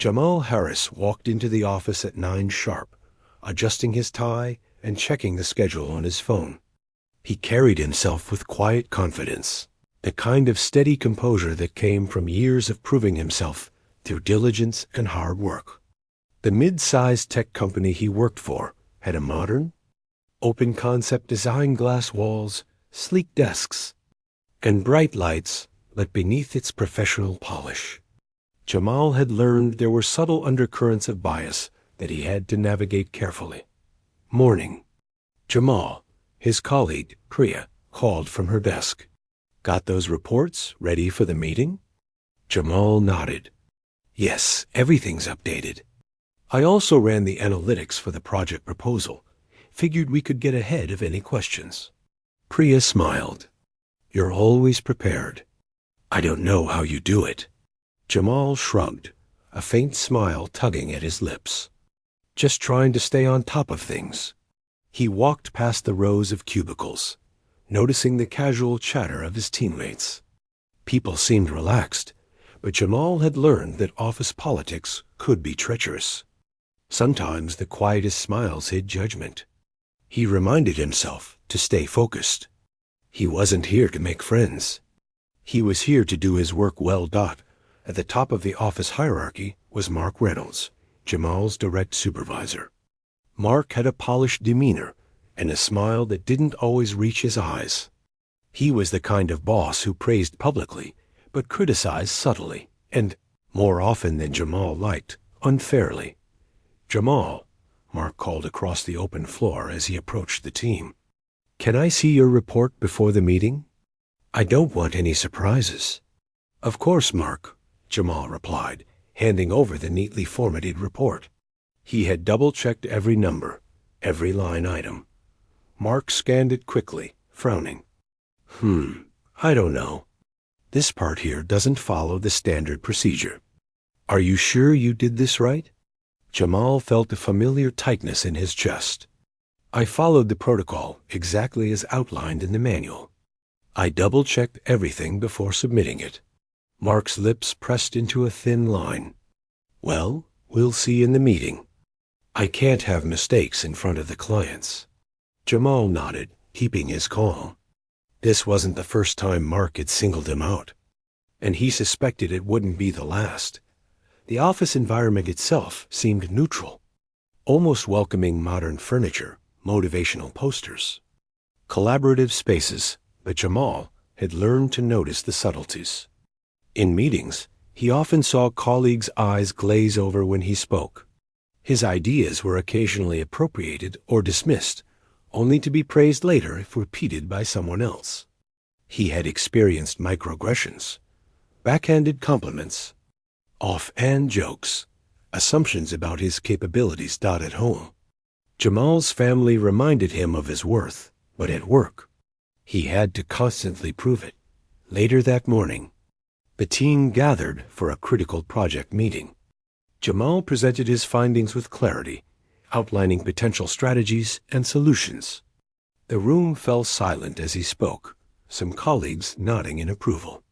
Jamal Harris walked into the office at 9 sharp, adjusting his tie and checking the schedule on his phone. He carried himself with quiet confidence, the kind of steady composure that came from years of proving himself through diligence and hard work. The mid-sized tech company he worked for had a modern, open-concept design glass walls, sleek desks, and bright lights lit beneath its professional polish. Jamal had learned there were subtle undercurrents of bias that he had to navigate carefully. Morning. Jamal, his colleague, Priya, called from her desk. Got those reports ready for the meeting? Jamal nodded. Yes, everything's updated. I also ran the analytics for the project proposal. Figured we could get ahead of any questions. Priya smiled. You're always prepared. I don't know how you do it. Jamal shrugged, a faint smile tugging at his lips. Just trying to stay on top of things. He walked past the rows of cubicles, noticing the casual chatter of his teammates. People seemed relaxed, but Jamal had learned that office politics could be treacherous. Sometimes the quietest smiles hid judgment. He reminded himself to stay focused. He wasn't here to make friends. He was here to do his work well. At the top of the office hierarchy was Mark Reynolds, Jamal's direct supervisor. Mark had a polished demeanor and a smile that didn't always reach his eyes. He was the kind of boss who praised publicly, but criticized subtly, and, more often than Jamal liked, unfairly. Jamal, Mark called across the open floor as he approached the team. Can I see your report before the meeting? I don't want any surprises. Of course, Mark, Jamal replied, handing over the neatly formatted report. He had double-checked every number, every line item. Mark scanned it quickly, frowning. I don't know. This part here doesn't follow the standard procedure. Are you sure you did this right? Jamal felt a familiar tightness in his chest. I followed the protocol exactly as outlined in the manual. I double-checked everything before submitting it. Mark's lips pressed into a thin line. Well, we'll see in the meeting. I can't have mistakes in front of the clients. Jamal nodded, keeping his calm. This wasn't the first time Mark had singled him out, and he suspected it wouldn't be the last. The office environment itself seemed neutral, almost welcoming modern furniture, motivational posters, collaborative spaces, but Jamal had learned to notice the subtleties. In meetings, he often saw colleagues' eyes glaze over when he spoke. His ideas were occasionally appropriated or dismissed, only to be praised later if repeated by someone else. He had experienced microaggressions, backhanded compliments, offhand jokes, assumptions about his capabilities. At home, Jamal's family reminded him of his worth, but at work, he had to constantly prove it. Later that morning, the team gathered for a critical project meeting. Jamal presented his findings with clarity, outlining potential strategies and solutions. The room fell silent as he spoke, some colleagues nodding in approval.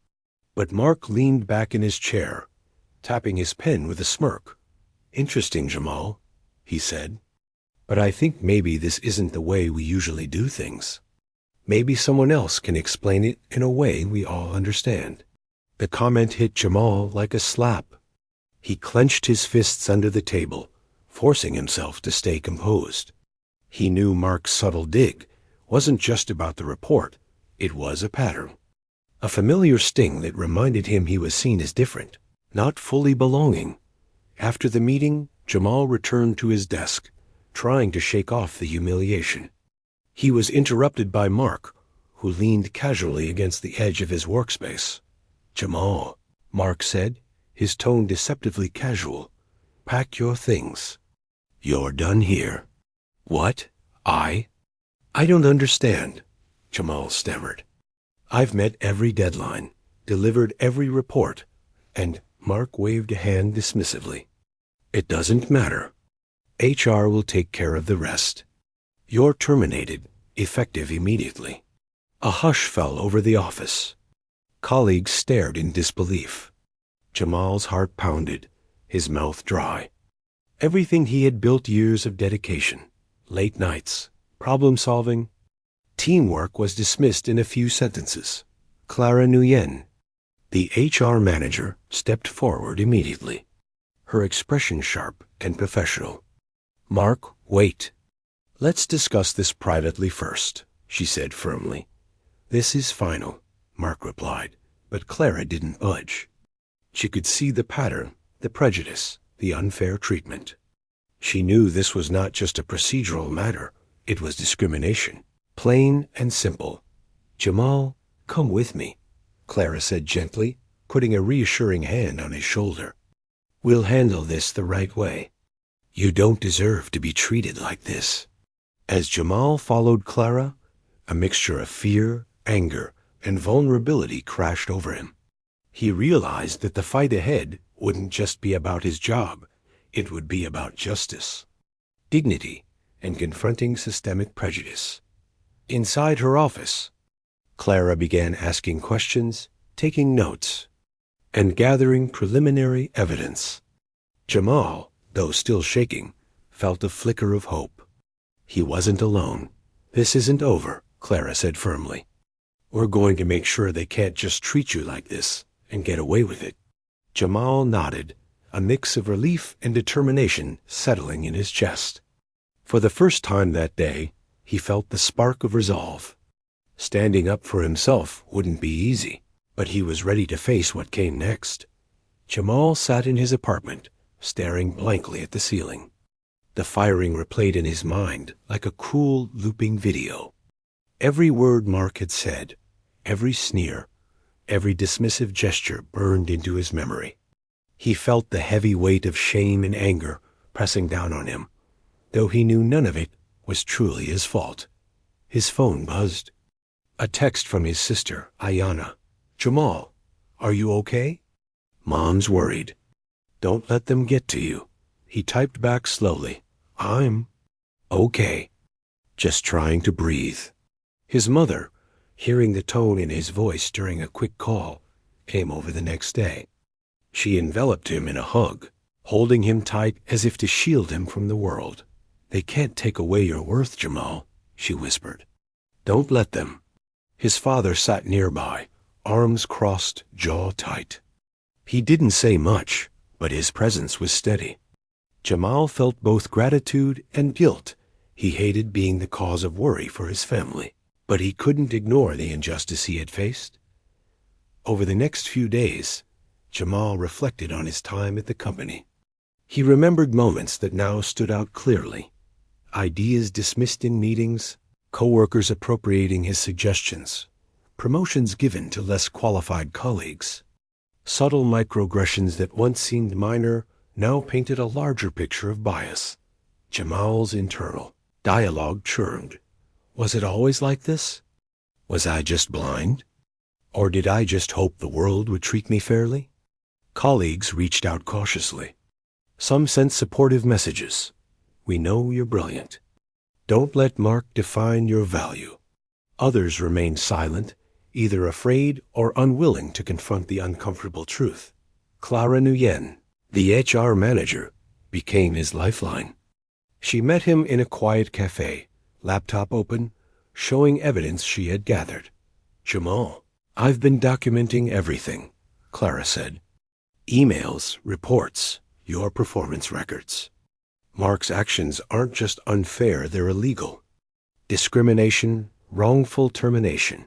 But Mark leaned back in his chair, tapping his pen with a smirk. Interesting, Jamal, he said. But I think maybe this isn't the way we usually do things. Maybe someone else can explain it in a way we all understand. The comment hit Jamal like a slap. He clenched his fists under the table, forcing himself to stay composed. He knew Mark's subtle dig wasn't just about the report, it was a pattern. A familiar sting that reminded him he was seen as different, not fully belonging. After the meeting, Jamal returned to his desk, trying to shake off the humiliation. He was interrupted by Mark, who leaned casually against the edge of his workspace. Jamal, Mark said, his tone deceptively casual. Pack your things. You're done here. What? I don't understand, Jamal stammered. I've met every deadline, delivered every report, and Mark waved a hand dismissively. It doesn't matter. HR will take care of the rest. You're terminated, effective immediately. A hush fell over the office. Colleagues stared in disbelief. Jamal's heart pounded, his mouth dry. Everything he had built, years of dedication, late nights, problem-solving, teamwork, was dismissed in a few sentences. Clara Nguyen, the HR manager, stepped forward immediately, her expression sharp and professional. "Mark, wait. Let's discuss this privately first," she said firmly. "This is final," Mark replied, but Clara didn't budge. She could see the pattern, the prejudice, the unfair treatment. She knew this was not just a procedural matter, it was discrimination, plain and simple. "Jamal, come with me," Clara said gently, putting a reassuring hand on his shoulder. "We'll handle this the right way. You don't deserve to be treated like this." As Jamal followed Clara, a mixture of fear, anger, and vulnerability crashed over him. He realized that the fight ahead wouldn't just be about his job, it would be about justice, dignity, and confronting systemic prejudice. Inside her office, Clara began asking questions, taking notes, and gathering preliminary evidence. Jamal, though still shaking, felt a flicker of hope. He wasn't alone. "This isn't over," Clara said firmly. "We're going to make sure they can't just treat you like this and get away with it." Jamal nodded, a mix of relief and determination settling in his chest. For the first time that day, he felt the spark of resolve. Standing up for himself wouldn't be easy, but he was ready to face what came next. Jamal sat in his apartment, staring blankly at the ceiling. The firing replayed in his mind like a cruel, looping video. Every word Mark had said, every sneer, every dismissive gesture burned into his memory. He felt the heavy weight of shame and anger pressing down on him, though he knew none of it was truly his fault. His phone buzzed. A text from his sister, Ayana. "Jamal, are you okay?" "Mom's worried." "Don't let them get to you." He typed back slowly. "I'm okay. Just trying to breathe." His mother, hearing the tone in his voice during a quick call, came over the next day. She enveloped him in a hug, holding him tight as if to shield him from the world. "They can't take away your worth, Jamal," she whispered. "Don't let them." His father sat nearby, arms crossed, jaw tight. He didn't say much, but his presence was steady. Jamal felt both gratitude and guilt. He hated being the cause of worry for his family, but he couldn't ignore the injustice he had faced. Over the next few days, Jamal reflected on his time at the company. He remembered moments that now stood out clearly. Ideas dismissed in meetings, coworkers appropriating his suggestions, promotions given to less qualified colleagues. Subtle microaggressions that once seemed minor now painted a larger picture of bias. Jamal's internal dialogue churned. Was it always like this? Was I just blind? Or did I just hope the world would treat me fairly? Colleagues reached out cautiously. Some sent supportive messages. "We know you're brilliant. Don't let Mark define your value." Others remained silent, either afraid or unwilling to confront the uncomfortable truth. Clara Nguyen, the HR manager, became his lifeline. She met him in a quiet cafe, laptop open, showing evidence she had gathered. "Jamal, I've been documenting everything," Clara said. "Emails, reports, your performance records. Mark's actions aren't just unfair, they're illegal. Discrimination, wrongful termination.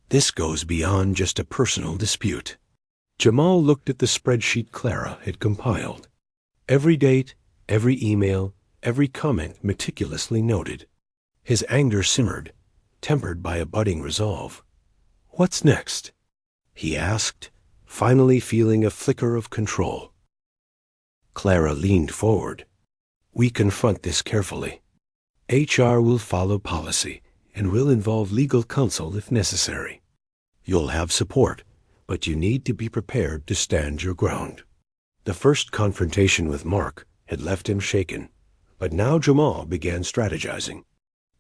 This goes beyond just a personal dispute." Jamal looked at the spreadsheet Clara had compiled. Every date, every email, every comment meticulously noted. His anger simmered, tempered by a budding resolve. "What's next?" he asked, finally feeling a flicker of control. Clara leaned forward. "We confront this carefully. HR will follow policy and will involve legal counsel if necessary. You'll have support, but you need to be prepared to stand your ground." The first confrontation with Mark had left him shaken, but now Jamal began strategizing.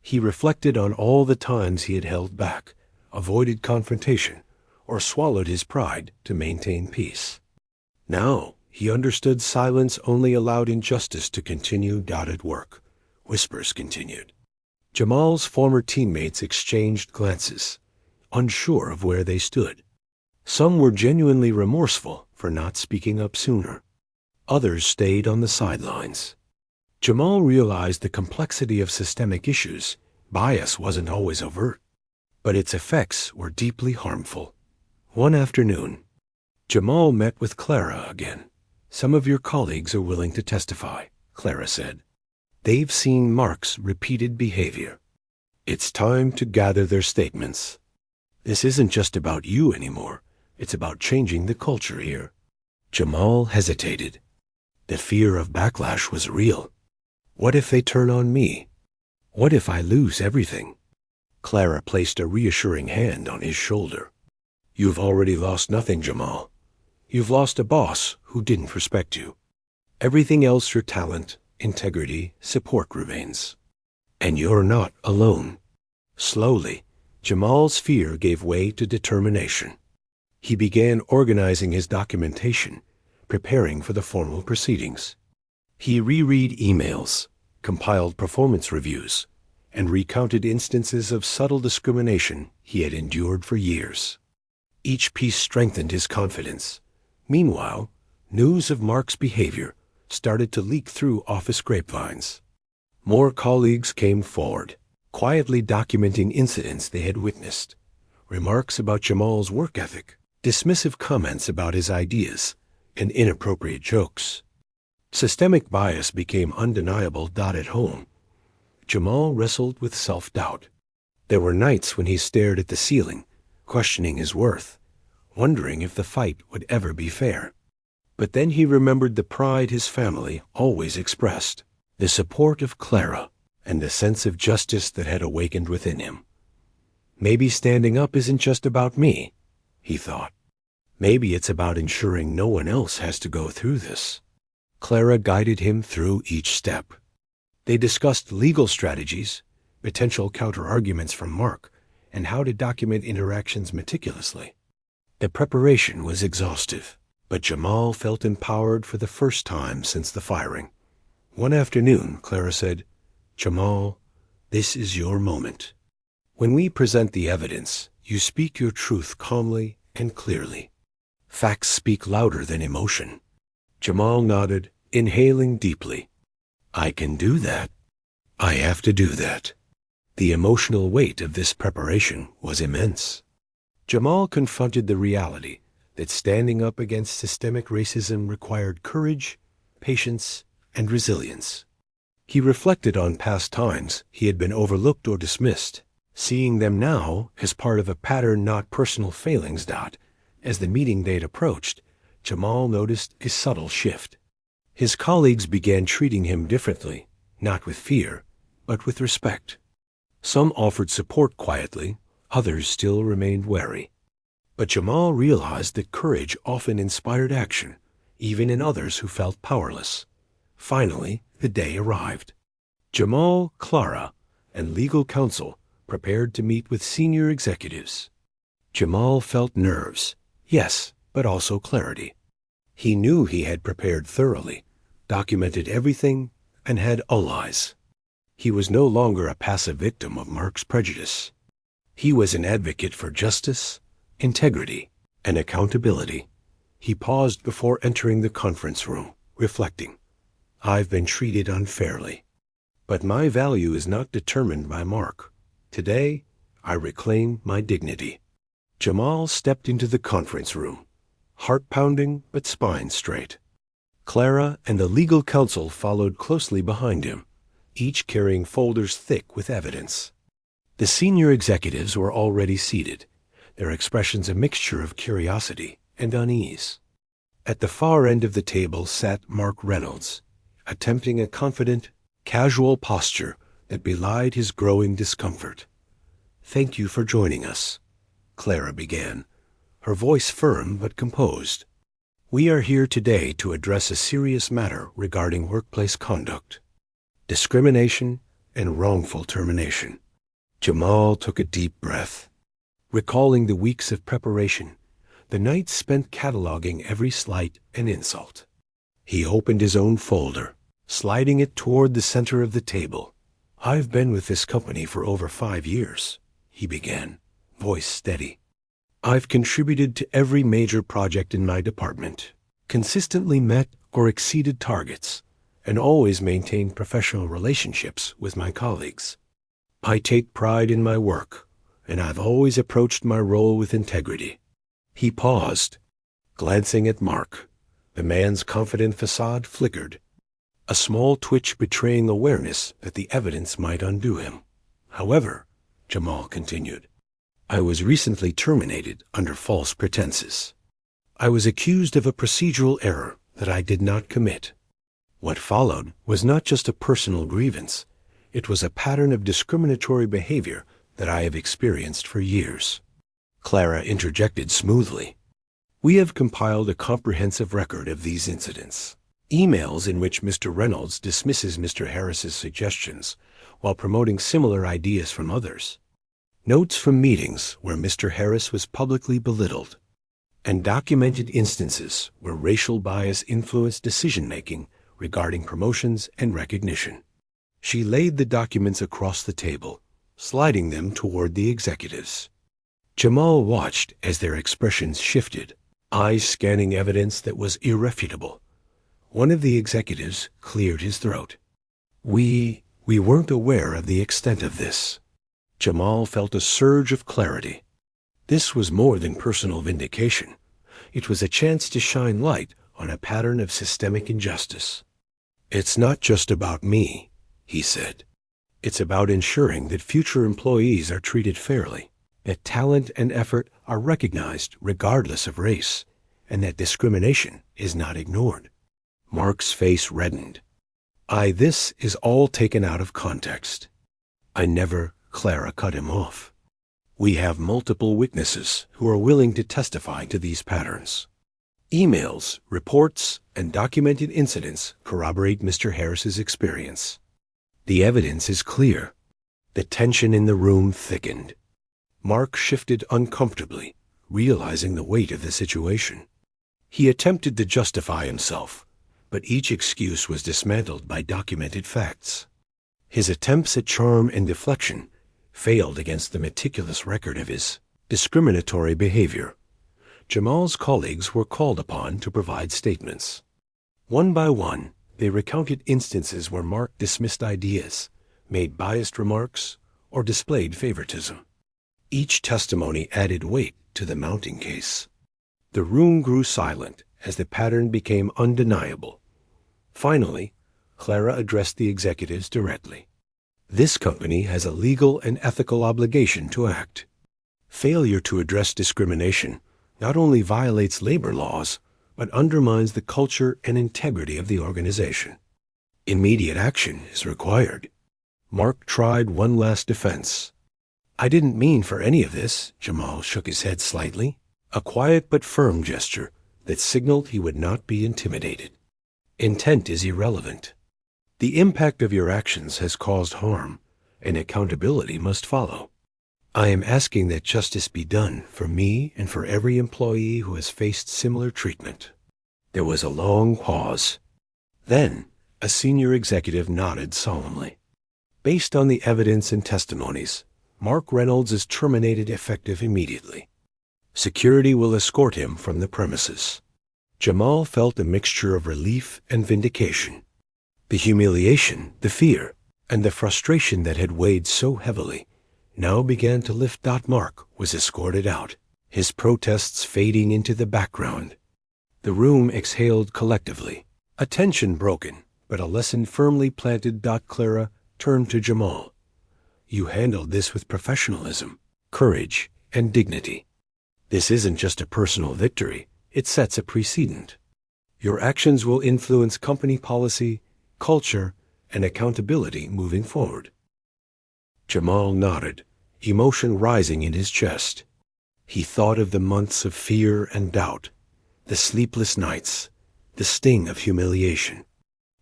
He reflected on all the times he had held back, avoided confrontation, or swallowed his pride to maintain peace. Now He understood silence only allowed injustice to continue. At work, whispers continued. Jamal's former teammates exchanged glances, unsure of where they stood. Some were genuinely remorseful for not speaking up sooner. Others stayed on the sidelines. Jamal realized the complexity of systemic issues. Bias wasn't always overt, but its effects were deeply harmful. One afternoon, Jamal met with Clara again. "Some of your colleagues are willing to testify," Clara said. "They've seen Mark's repeated behavior. It's time to gather their statements. This isn't just about you anymore. It's about changing the culture here." Jamal hesitated. The fear of backlash was real. What if they turn on me? What if I lose everything? Clara placed a reassuring hand on his shoulder. "You've already lost nothing, Jamal. You've lost a boss who didn't respect you. Everything else, your talent, integrity, support remains. And you're not alone." Slowly, Jamal's fear gave way to determination. He began organizing his documentation, preparing for the formal proceedings. He reread emails, compiled performance reviews, and recounted instances of subtle discrimination he had endured for years. Each piece strengthened his confidence. Meanwhile, news of Mark's behavior started to leak through office grapevines. More colleagues came forward, quietly documenting incidents they had witnessed. Remarks about Jamal's work ethic, dismissive comments about his ideas, and inappropriate jokes. Systemic bias became undeniable. At home, Jamal wrestled with self-doubt. There were nights when he stared at the ceiling, questioning his worth, wondering if the fight would ever be fair. But then he remembered the pride his family always expressed, the support of Clara, and the sense of justice that had awakened within him. Maybe standing up isn't just about me, he thought. Maybe it's about ensuring no one else has to go through this. Clara guided him through each step. They discussed legal strategies, potential counter-arguments from Mark, and how to document interactions meticulously. The preparation was exhaustive, but Jamal felt empowered for the first time since the firing. One afternoon, Clara said, "Jamal, this is your moment. When we present the evidence, you speak your truth calmly and clearly. Facts speak louder than emotion." Jamal nodded, inhaling deeply. "I can do that. I have to do that." The emotional weight of this preparation was immense. Jamal confronted the reality that standing up against systemic racism required courage, patience, and resilience. He reflected on past times he had been overlooked or dismissed, seeing them now as part of a pattern, not personal failings. As the meeting date approached, Jamal noticed a subtle shift. His colleagues began treating him differently, not with fear, but with respect. Some offered support quietly, others still remained wary. But Jamal realized that courage often inspired action, even in others who felt powerless. Finally, the day arrived. Jamal, Clara, and legal counsel prepared to meet with senior executives. Jamal felt nerves, yes, but also clarity. He knew he had prepared thoroughly, documented everything, and had allies. He was no longer a passive victim of Mark's prejudice. He was an advocate for justice, integrity, and accountability. He paused before entering the conference room, reflecting, "I've been treated unfairly. But my value is not determined by Mark. Today, I reclaim my dignity." Jamal stepped into the conference room, heart pounding but spine straight. Clara and the legal counsel followed closely behind him, each carrying folders thick with evidence. The senior executives were already seated, their expressions a mixture of curiosity and unease. At the far end of the table sat Mark Reynolds, attempting a confident, casual posture that belied his growing discomfort. "Thank you for joining us," Clara began, her voice firm but composed. "We are here today to address a serious matter regarding workplace conduct, discrimination, and wrongful termination." Jamal took a deep breath, recalling the weeks of preparation, the nights spent cataloging every slight and insult. He opened his own folder, sliding it toward the center of the table. "I've been with this company for over 5 years," he began, voice steady. "I've contributed to every major project in my department, consistently met or exceeded targets, and always maintained professional relationships with my colleagues. I take pride in my work, and I've always approached my role with integrity." He paused, glancing at Mark. The man's confident facade flickered, a small twitch betraying awareness that the evidence might undo him. "However," Jamal continued, "I was recently terminated under false pretenses. I was accused of a procedural error that I did not commit. What followed was not just a personal grievance. It was a pattern of discriminatory behavior that I have experienced for years." Clara interjected smoothly. "We have compiled a comprehensive record of these incidents. Emails in which Mr. Reynolds dismisses Mr. Harris's suggestions while promoting similar ideas from others. Notes from meetings where Mr. Harris was publicly belittled, and documented instances where racial bias influenced decision-making regarding promotions and recognition." She laid the documents across the table, sliding them toward the executives. Jamal watched as their expressions shifted, eyes scanning evidence that was irrefutable. One of the executives cleared his throat. We weren't aware of the extent of this." Jamal felt a surge of clarity. This was more than personal vindication. It was a chance to shine light on a pattern of systemic injustice. "It's not just about me," he said. "It's about ensuring that future employees are treated fairly, that talent and effort are recognized regardless of race, and that discrimination is not ignored." Mark's face reddened. This is all taken out of context." "I never," Clara cut him off. "We have multiple witnesses who are willing to testify to these patterns. Emails, reports, and documented incidents corroborate Mr. Harris's experience. The evidence is clear." The tension in the room thickened. Mark shifted uncomfortably, realizing the weight of the situation. He attempted to justify himself, but each excuse was dismantled by documented facts. His attempts at charm and deflection failed against the meticulous record of his discriminatory behavior. Jamal's colleagues were called upon to provide statements. One by one, they recounted instances where Mark dismissed ideas, made biased remarks, or displayed favoritism. Each testimony added weight to the mounting case. The room grew silent as the pattern became undeniable. Finally, Clara addressed the executives directly. "This company has a legal and ethical obligation to act. Failure to address discrimination not only violates labor laws, but undermines the culture and integrity of the organization. Immediate action is required." Mark tried one last defense. "I didn't mean for any of this." Jamal shook his head slightly, a quiet but firm gesture that signaled he would not be intimidated. "Intent is irrelevant. The impact of your actions has caused harm, and accountability must follow. I am asking that justice be done for me and for every employee who has faced similar treatment." There was a long pause. Then, a senior executive nodded solemnly. "Based on the evidence and testimonies, Mark Reynolds is terminated effective immediately. Security will escort him from the premises." Jamal felt a mixture of relief and vindication. The humiliation, the fear, and the frustration that had weighed so heavily now began to lift. Mark was escorted out, his protests fading into the background. The room exhaled collectively, a tension broken, but a lesson firmly planted. Clara turned to Jamal. "You handled this with professionalism, courage, and dignity. This isn't just a personal victory, it sets a precedent. Your actions will influence company policy, culture, and accountability moving forward." Jamal nodded, emotion rising in his chest. He thought of the months of fear and doubt, the sleepless nights, the sting of humiliation.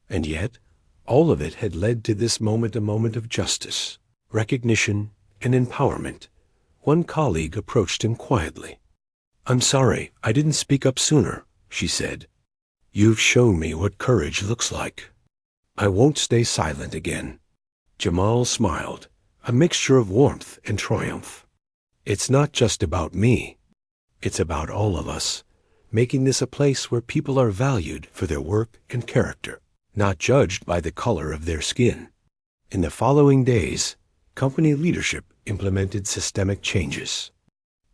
And yet, all of it had led to this moment, a moment of justice, recognition, and empowerment. One colleague approached him quietly. "I'm sorry, I didn't speak up sooner," she said. You've shown me what courage looks like. I won't stay silent again." Jamal smiled, a mixture of warmth and triumph. "It's not just about me. It's about all of us, making this a place where people are valued for their work and character, not judged by the color of their skin." In the following days, company leadership implemented systemic changes.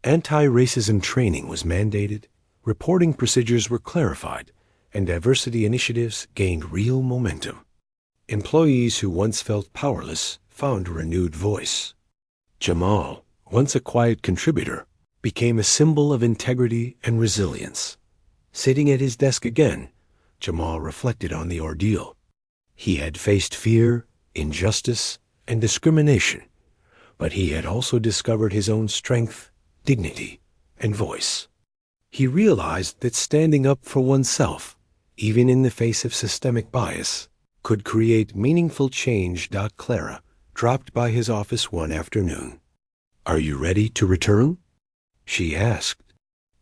Anti-racism training was mandated, reporting procedures were clarified, and diversity initiatives gained real momentum. Employees who once felt powerless found a renewed voice. Jamal, once a quiet contributor, became a symbol of integrity and resilience. Sitting at his desk again, Jamal reflected on the ordeal. He had faced fear, injustice, and discrimination, but he had also discovered his own strength, dignity, and voice. He realized that standing up for oneself, even in the face of systemic bias, could create meaningful change. Clara dropped by his office one afternoon. "Are you ready to return?" she asked.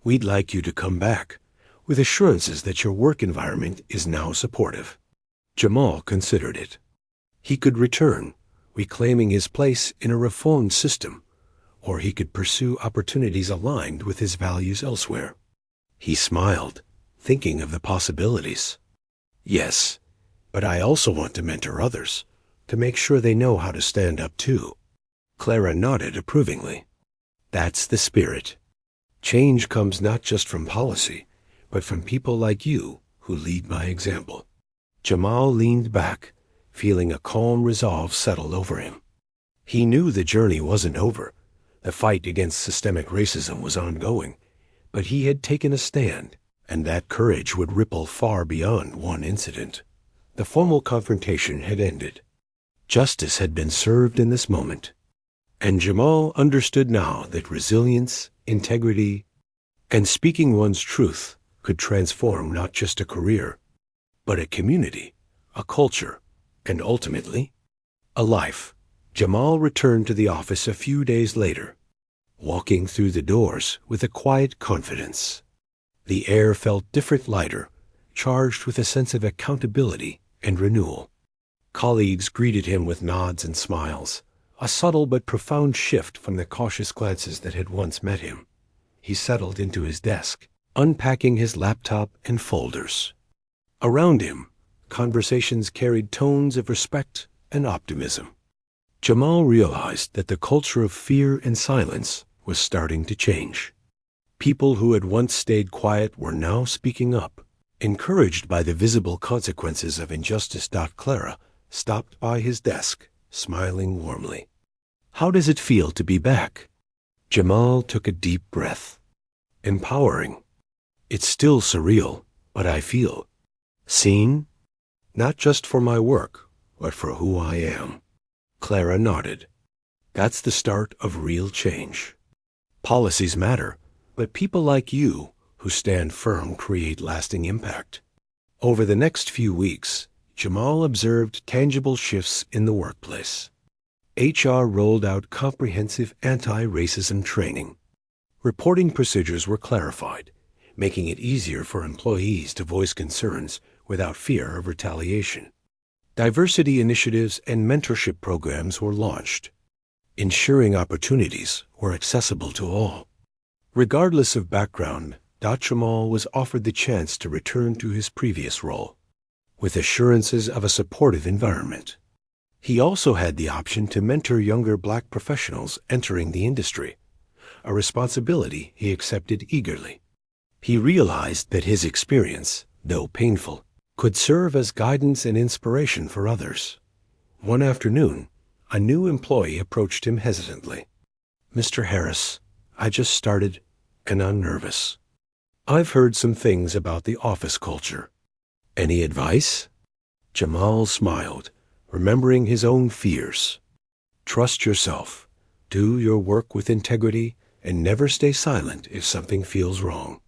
"We'd like you to come back, with assurances that your work environment is now supportive." Jamal considered it. He could return, reclaiming his place in a reformed system, or he could pursue opportunities aligned with his values elsewhere. He smiled, thinking of the possibilities. "Yes, but I also want to mentor others, to make sure they know how to stand up too." Clara nodded approvingly. "That's the spirit. Change comes not just from policy, but from people like you who lead by example." Jamal leaned back, feeling a calm resolve settle over him. He knew the journey wasn't over. The fight against systemic racism was ongoing, but he had taken a stand, and that courage would ripple far beyond one incident. The formal confrontation had ended. Justice had been served in this moment, and Jamal understood now that resilience, integrity, and speaking one's truth could transform not just a career, but a community, a culture, and ultimately, a life. Jamal returned to the office a few days later, walking through the doors with a quiet confidence. The air felt different, lighter, charged with a sense of accountability and renewal. Colleagues greeted him with nods and smiles, a subtle but profound shift from the cautious glances that had once met him. He settled into his desk, unpacking his laptop and folders. Around him, conversations carried tones of respect and optimism. Jamal realized that the culture of fear and silence was starting to change. People who had once stayed quiet were now speaking up. Encouraged by the visible consequences of injustice. Clara stopped by his desk, smiling warmly. "How does it feel to be back?" Jamal took a deep breath. "Empowering. It's still surreal, but I feel seen, not just for my work, but for who I am." Clara nodded. "That's the start of real change. Policies matter, but people like you who stand firm create lasting impact." Over the next few weeks, Jamal observed tangible shifts in the workplace. HR rolled out comprehensive anti-racism training. Reporting procedures were clarified, making it easier for employees to voice concerns without fear of retaliation. Diversity initiatives and mentorship programs were launched, ensuring opportunities were accessible to all. Regardless of background, Jamal was offered the chance to return to his previous role, with assurances of a supportive environment. He also had the option to mentor younger Black professionals entering the industry, a responsibility he accepted eagerly. He realized that his experience, though painful, could serve as guidance and inspiration for others. One afternoon, a new employee approached him hesitantly. "Mr. Harris, I just started and I'm nervous. I've heard some things about the office culture. Any advice?" Jamal smiled, remembering his own fears. "Trust yourself, do your work with integrity, and never stay silent if something feels wrong.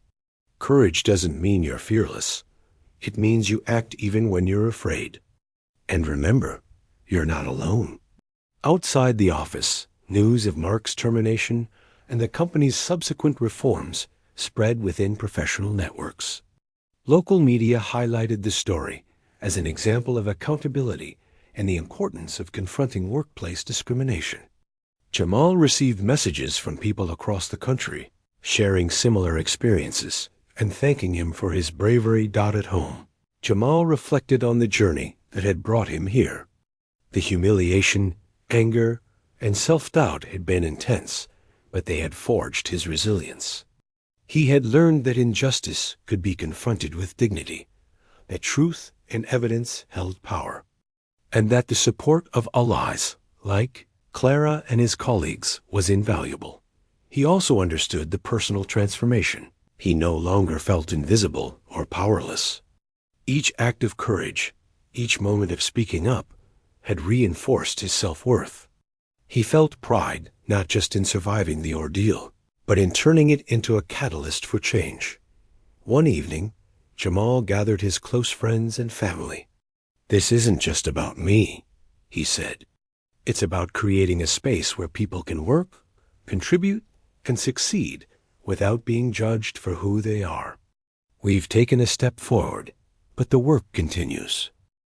Courage doesn't mean you're fearless. It means you act even when you're afraid. And remember, you're not alone." Outside the office, news of Mark's termination and the company's subsequent reforms spread within professional networks. Local media highlighted the story as an example of accountability and the importance of confronting workplace discrimination. Jamal received messages from people across the country, sharing similar experiences and thanking him for his bravery. At home, Jamal reflected on the journey that had brought him here. The humiliation, anger, and self-doubt had been intense, but they had forged his resilience. He had learned that injustice could be confronted with dignity, that truth and evidence held power, and that the support of allies like Clara and his colleagues was invaluable. He also understood the personal transformation. He no longer felt invisible or powerless. Each act of courage, each moment of speaking up, had reinforced his self-worth. He felt pride not just in surviving the ordeal, but in turning it into a catalyst for change. One evening, Jamal gathered his close friends and family. "This isn't just about me," he said. "It's about creating a space where people can work, contribute, and succeed without being judged for who they are. We've taken a step forward, but the work continues."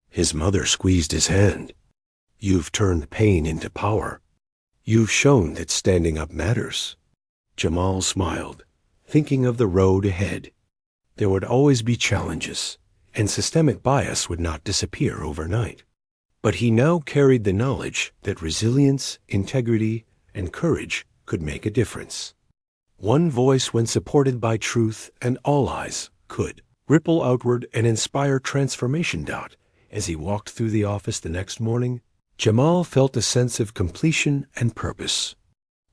His mother squeezed his hand. "You've turned pain into power. You've shown that standing up matters." Jamal smiled, thinking of the road ahead. There would always be challenges, and systemic bias would not disappear overnight. But he now carried the knowledge that resilience, integrity, and courage could make a difference. One voice, when supported by truth and all eyes, could ripple outward and inspire transformation. As he walked through the office the next morning, Jamal felt a sense of completion and purpose.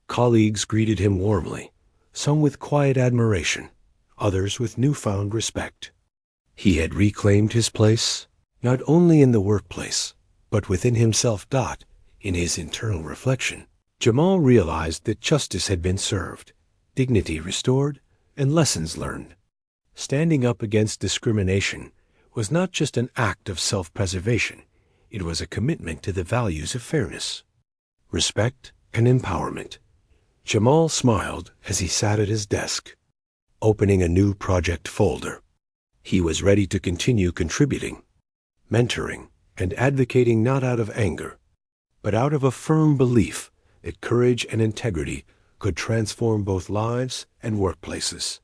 Colleagues greeted him warmly, some with quiet admiration, others with newfound respect. He had reclaimed his place, not only in the workplace, but within himself. In his internal reflection, Jamal realized that justice had been served, dignity restored, and lessons learned. Standing up against discrimination was not just an act of self-preservation, it was a commitment to the values of fairness, respect, and empowerment. Jamal smiled as he sat at his desk, opening a new project folder. He was ready to continue contributing, mentoring, and advocating not out of anger, but out of a firm belief that courage and integrity could transform both lives and workplaces.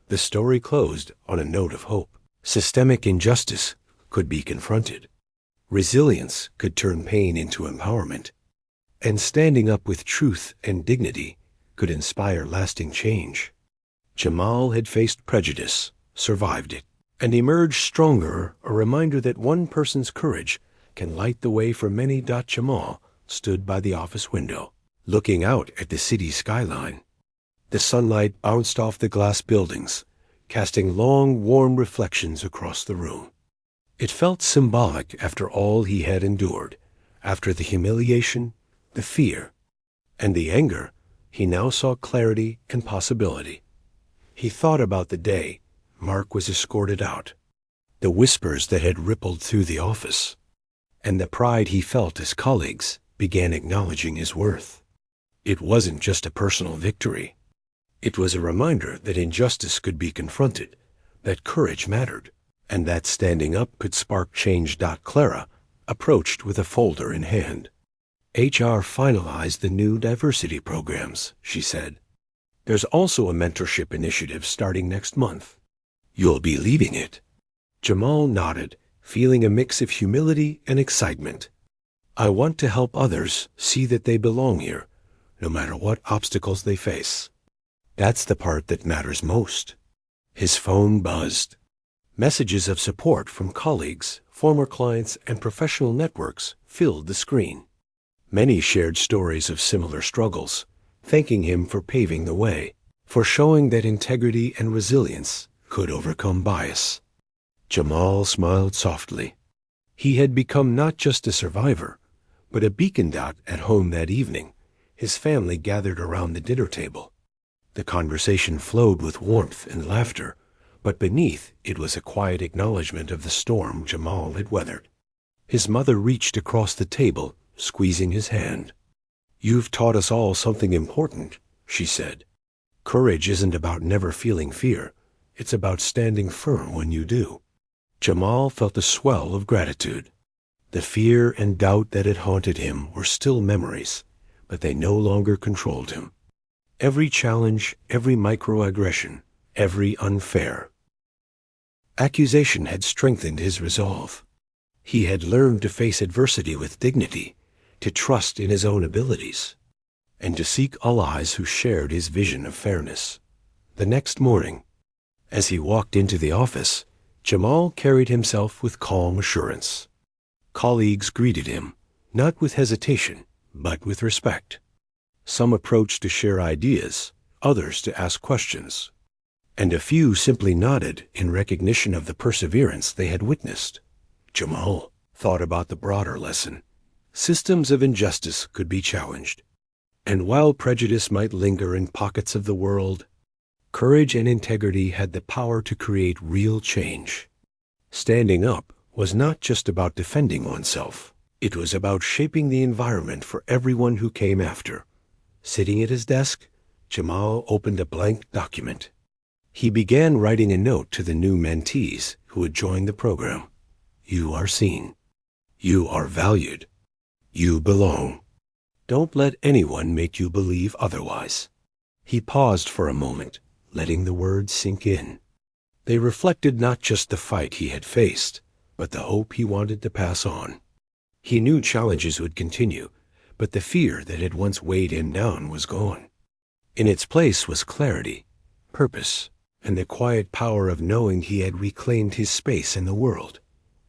The story closed on a note of hope. Systemic injustice could be confronted. Resilience could turn pain into empowerment. And standing up with truth and dignity could inspire lasting change. Jamal had faced prejudice, survived it, and emerged stronger, a reminder that one person's courage can light the way for many. Jamal stood by the office window, looking out at the city skyline. The sunlight bounced off the glass buildings, casting long, warm reflections across the room. It felt symbolic after all he had endured, after the humiliation, the fear, and the anger. He now saw clarity and possibility. He thought about the day Mark was escorted out, the whispers that had rippled through the office, and the pride he felt as colleagues began acknowledging his worth. It wasn't just a personal victory. It was a reminder that injustice could be confronted, that courage mattered, and that standing up could spark change. Clara approached with a folder in hand. "HR finalized the new diversity programs," she said. "There's also a mentorship initiative starting next month. You'll be leading it." Jamal nodded, feeling a mix of humility and excitement. "I want to help others see that they belong here, no matter what obstacles they face. That's the part that matters most." His phone buzzed. Messages of support from colleagues, former clients, and professional networks filled the screen. Many shared stories of similar struggles, thanking him for paving the way, for showing that integrity and resilience could overcome bias. Jamal smiled softly. He had become not just a survivor, but a beacon. At home that evening, his family gathered around the dinner table. The conversation flowed with warmth and laughter, but beneath it was a quiet acknowledgement of the storm Jamal had weathered. His mother reached across the table, squeezing his hand. "You've taught us all something important," she said. "Courage isn't about never feeling fear. It's about standing firm when you do. Jamal felt a swell of gratitude. The fear and doubt that had haunted him were still memories, but they no longer controlled him. Every challenge, every microaggression, every unfair accusation had strengthened his resolve. He had learned to face adversity with dignity, to trust in his own abilities, and to seek allies who shared his vision of fairness. The next morning, as he walked into the office, Jamal carried himself with calm assurance. Colleagues greeted him, not with hesitation, but with respect. Some approached to share ideas, others to ask questions, and a few simply nodded in recognition of the perseverance they had witnessed. Jamal thought about the broader lesson. Systems of injustice could be challenged, and while prejudice might linger in pockets of the world, courage and integrity had the power to create real change. Standing up was not just about defending oneself. It was about shaping the environment for everyone who came after. Sitting at his desk, Jamal opened a blank document. He began writing a note to the new mentees who had joined the program. You are seen. You are valued. You belong. Don't let anyone make you believe otherwise. He paused for a moment, letting the words sink in. They reflected not just the fight he had faced, but the hope he wanted to pass on. He knew challenges would continue, but the fear that had once weighed him down was gone. In its place was clarity, purpose, and the quiet power of knowing he had reclaimed his space in the world.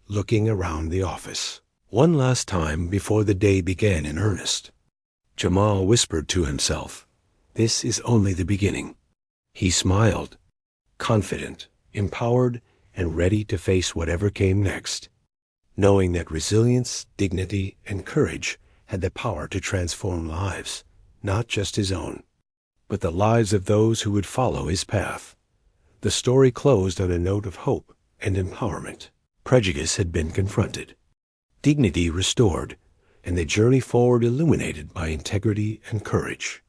Looking around the office one last time before the day began in earnest, Jamal whispered to himself, "This is only the beginning." He smiled, confident, empowered, and ready to face whatever came next, knowing that resilience, dignity, and courage had the power to transform lives, not just his own, but the lives of those who would follow his path. The story closed on a note of hope and empowerment. Prejudice had been confronted, dignity restored, and the journey forward illuminated by integrity and courage.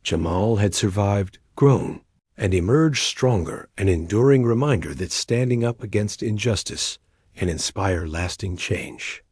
Jamal had survived, grown, and emerged stronger, an enduring reminder that standing up against injustice can inspire lasting change.